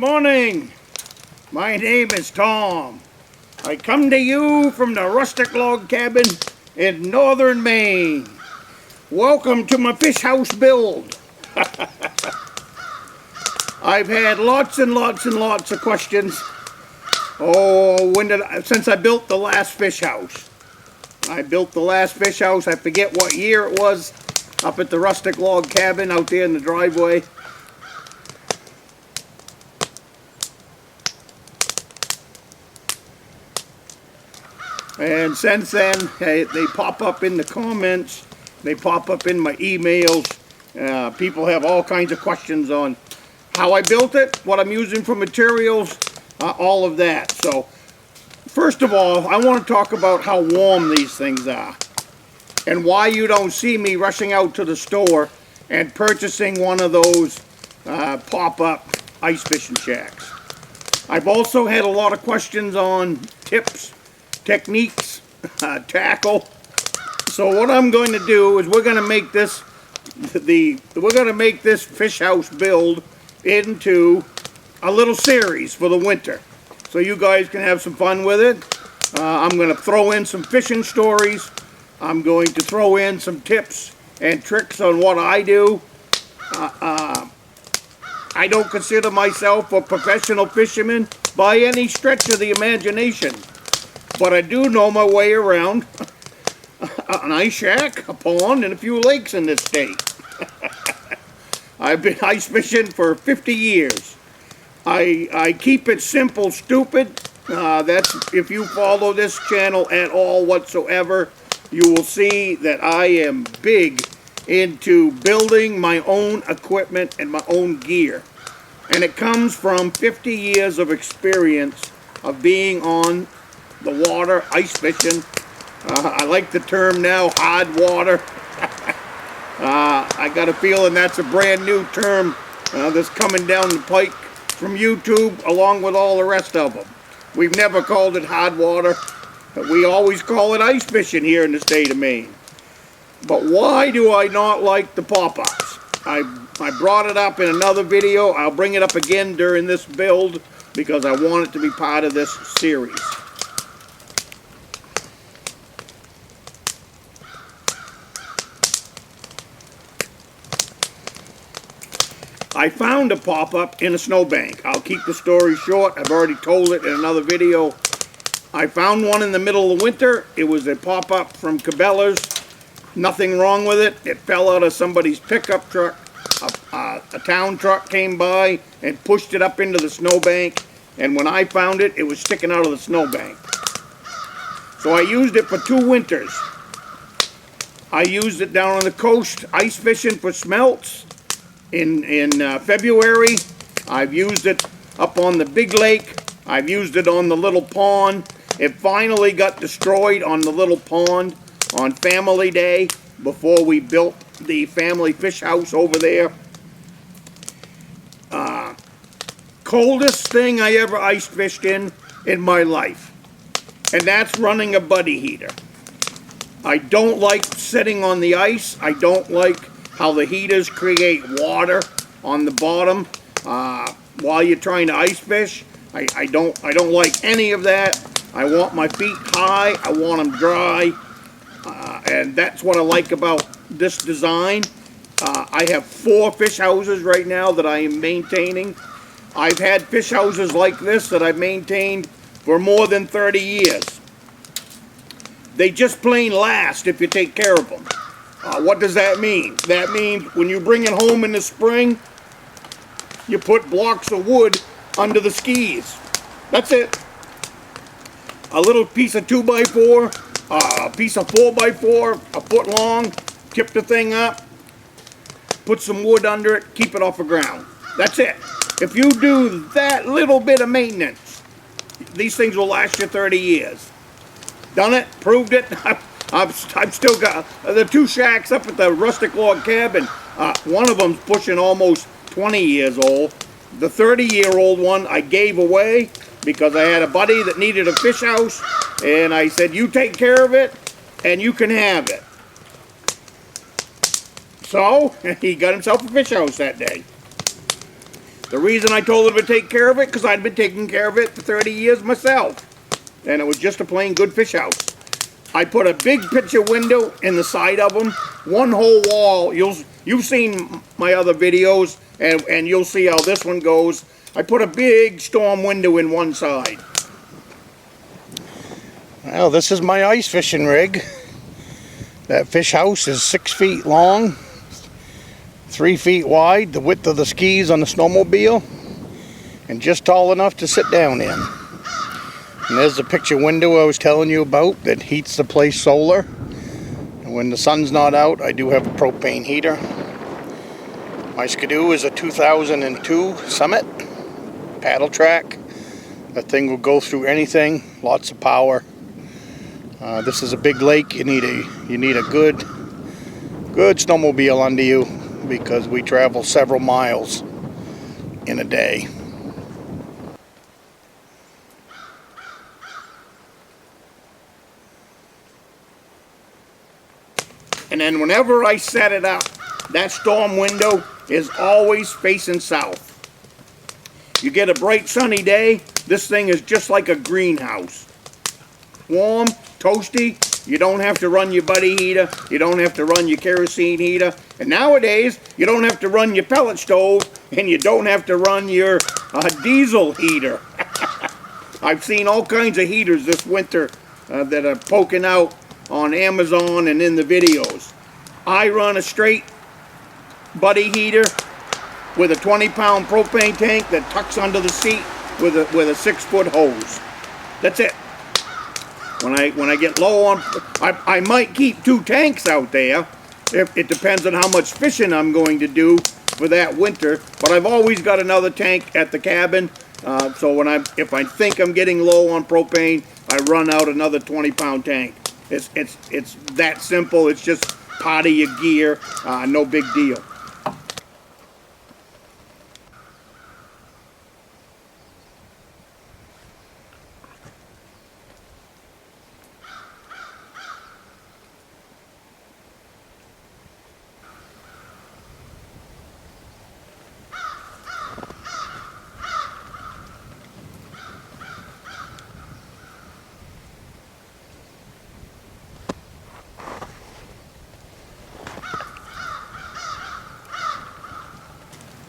morning. My name is Tom. I come to you from the Rustic log cabin in Northern Maine. Welcome to my fish house build. I've had lots and lots and lots of questions. Since I built the last fish house. I built the last fish house, I forget what year it was, up at the Rustic log cabin out there in the driveway. And since then, they pop up in the comments, they pop up in my emails. People have all kinds of questions on how I built it, what I'm using for materials, all of that. So, first of all, I want to talk about how warm these things are and why you don't see me rushing out to the store and purchasing one of those pop-up ice fishing shacks. I've also had a lot of questions on tips, techniques, tackle. So what I'm going to do is we're going to make this fish house build into a little series for the winter, so you guys can have some fun with it. I'm going to throw in some fishing stories. I'm going to throw in some tips and tricks on what I do. I don't consider myself a professional fisherman by any stretch of the imagination, but I do know my way around an ice shack, a pond, and a few lakes in this state. I've been ice fishing for 50 years. I keep it simple, stupid. That's if you follow this channel at all whatsoever, you will see that I am big into building my own equipment and my own gear. And it comes from 50 years of experience of being on the water, ice fishing. I like the term now, hard water. I got a feeling that's a brand new term that's coming down the pike from YouTube, along with all the rest of them. We've never called it hard water. We always call it ice fishing here in the state of Maine. But why do I not like the pop-ups? I brought it up in another video. I'll bring it up again during this build because I want it to be part of this series. I found a pop-up in a snowbank. I'll keep the story short. I've already told it in another video. I found one in the middle of the winter. It was a pop-up from Cabela's. Nothing wrong with it. It fell out of somebody's pickup truck. A town truck came by and pushed it up into the snowbank. And when I found it, it was sticking out of the snowbank. So I used it for 2 winters. I used it down on the coast, ice fishing for smelts. In February, I've used it up on the big lake. I've used it on the little pond. It finally got destroyed on the little pond on Family Day before we built the family fish house over there. Coldest thing I ever ice fished in my life, and that's running a buddy heater. I don't like sitting on the ice. I don't like how the heaters create water on the bottom while you're trying to ice fish. I don't like any of that. I want my feet high. I want them dry, and that's what I like about this design. I have 4 fish houses right now that I am maintaining. I've had fish houses like this that I've maintained for more than 30 years. They just plain last if you take care of them. What does that mean? That means when you bring it home in the spring, you put blocks of wood under the skis. That's it. A little piece of 2x4, a piece of 4x4, a foot long, tip the thing up, put some wood under it, keep it off the ground. That's it. If you do that little bit of maintenance, these things will last you 30 years. Done it, proved it. I've still got the 2 shacks up at the Rustic log cabin. One of them's pushing almost 20 years old. The 30-year-old one I gave away because I had a buddy that needed a fish house, and I said, you take care of it, and you can have it. So, he got himself a fish house that day. The reason I told her to take care of it, because I'd been taking care of it for 30 years myself. And it was just a plain good fish house. I put a big picture window in the side of them, one whole wall. You've seen my other videos, and you'll see how this one goes. I put a big storm window in one side. Well, this is my ice fishing rig. That fish house is 6 feet long, 3 feet wide, the width of the skis on the snowmobile, and just tall enough to sit down in. And there's the picture window I was telling you about that heats the place solar. And when the sun's not out, I do have a propane heater. My Skidoo is a 2002 Summit paddle track. That thing will go through anything, lots of power. This is a big lake. You need a good snowmobile under you, because we travel several miles in a day. And then whenever I set it up, that storm window is always facing south. You get a bright sunny day, this thing is just like a greenhouse. Warm, toasty, you don't have to run your buddy heater, you don't have to run your kerosene heater, and nowadays you don't have to run your pellet stove, and you don't have to run your diesel heater. I've seen all kinds of heaters this winter that are poking out on Amazon and in the videos. I run a straight buddy heater with a 20-pound propane tank that tucks under the seat with a 6-foot hose. That's it. When I get low on, I might keep 2 tanks out there. It depends on how much fishing I'm going to do for that winter. But I've always got another tank at the cabin. So if I think I'm getting low on propane, I run out another 20-pound tank. It's that simple. It's just part of your gear. No big deal.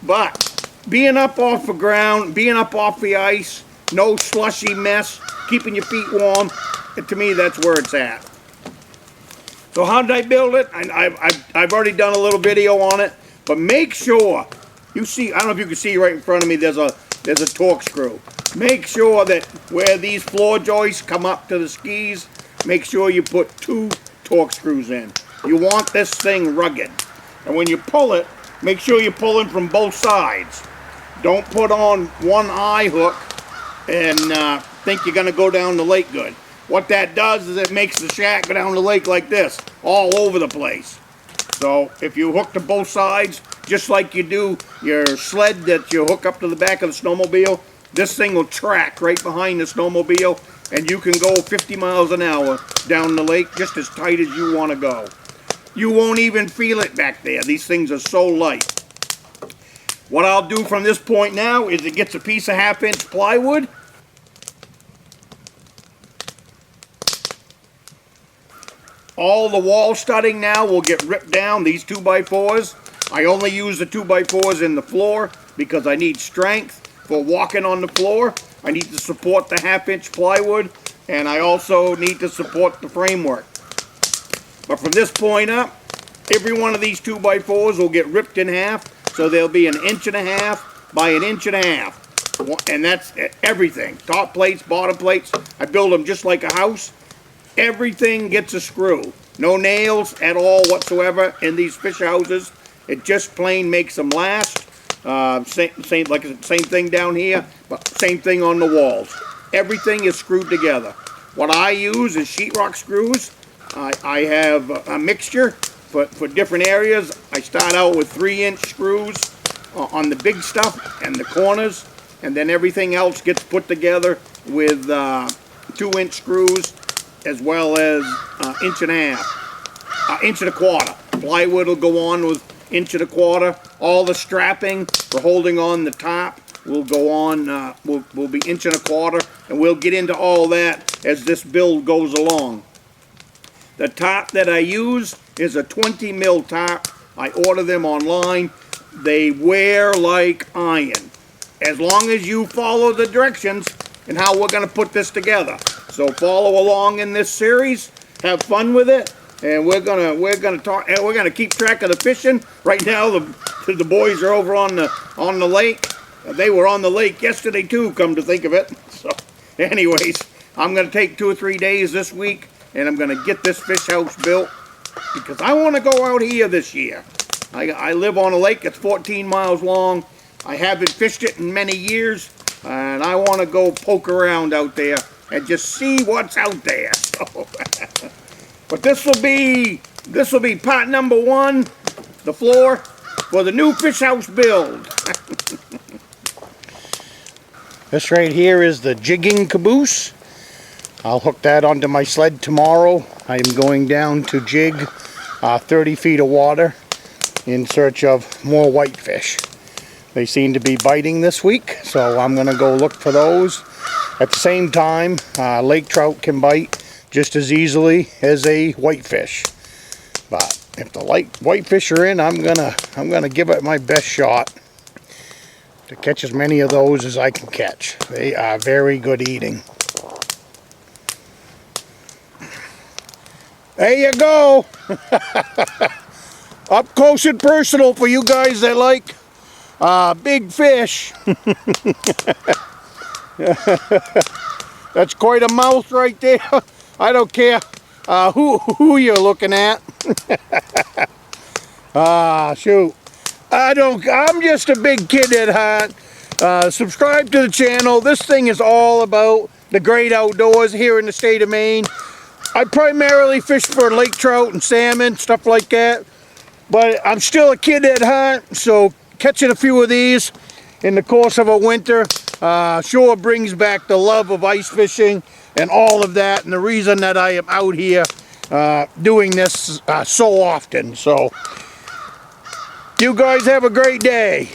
But being up off the ground, being up off the ice, no slushy mess, keeping your feet warm, to me that's where it's at. So how did I build it? I've already done a little video on it, but make sure you see, I don't know if you can see right in front of me, there's a torque screw. Make sure that where these floor joists come up to the skis, make sure you put 2 torque screws in. You want this thing rugged. And when you pull it, make sure you're pulling from both sides. Don't put on one eye hook and think you're going to go down the lake good. What that does is it makes the shack go down the lake like this, all over the place. So if you hook to both sides, just like you do your sled that you hook up to the back of the snowmobile, this thing will track right behind the snowmobile, and you can go 50 miles an hour down the lake just as tight as you want to go. You won't even feel it back there. These things are so light. What I'll do from this point now is it gets a piece of 1/2-inch plywood. All the wall studding now will get ripped down, these 2x4s. I only use the 2x4s in the floor because I need strength for walking on the floor. I need to support the 1/2-inch plywood, and I also need to support the framework. But from this point up, every one of these 2x4s will get ripped in half, so they'll be 1.5 inches by 1.5 inches. And that's everything. Top plates, bottom plates. I build them just like a house. Everything gets a screw. No nails at all whatsoever in these fish houses. It just plain makes them last. Same thing down here, but same thing on the walls. Everything is screwed together. What I use is sheetrock screws. I have a mixture for different areas. I start out with 3-inch screws on the big stuff and the corners, and then everything else gets put together with 2-inch screws, as well as 1.5 inches. 1.25 inches. Plywood will go on with 1.25 inches. All the strapping for holding on the top will go on, will be 1.25 inches, and we'll get into all that as this build goes along. The top that I use is a 20 mil top. I order them online. They wear like iron, as long as you follow the directions and how we're going to put this together. So follow along in this series, have fun with it, and we're gonna keep track of the fishing. Right now the boys are over on the lake. They were on the lake yesterday too, come to think of it. So anyways, I'm gonna take 2 or 3 days this week, and I'm gonna get this fish house built, because I want to go out here this year. I live on a lake that's 14 miles long. I haven't fished it in many years, and I want to go poke around out there and just see what's out there. So, but this will be part number 1, the floor for the new fish house build. This right here is the jigging caboose. I'll hook that onto my sled tomorrow. I am going down to jig 30 feet of water in search of more whitefish. They seem to be biting this week, so I'm going to go look for those. At the same time, lake trout can bite just as easily as a whitefish. But if the whitefish are in, I'm gonna give it my best shot to catch as many of those as I can catch. They are very good eating. There you go. Up close and personal for you guys that like big fish. That's quite a mouth right there. I don't care who you're looking at. Shoot. I'm just a big kid at heart. Subscribe to the channel. This thing is all about the great outdoors here in the state of Maine. I primarily fish for lake trout and salmon, stuff like that. But I'm still a kid at heart, so catching a few of these in the course of a winter sure brings back the love of ice fishing and all of that, and the reason that I am out here doing this so often. So you guys have a great day.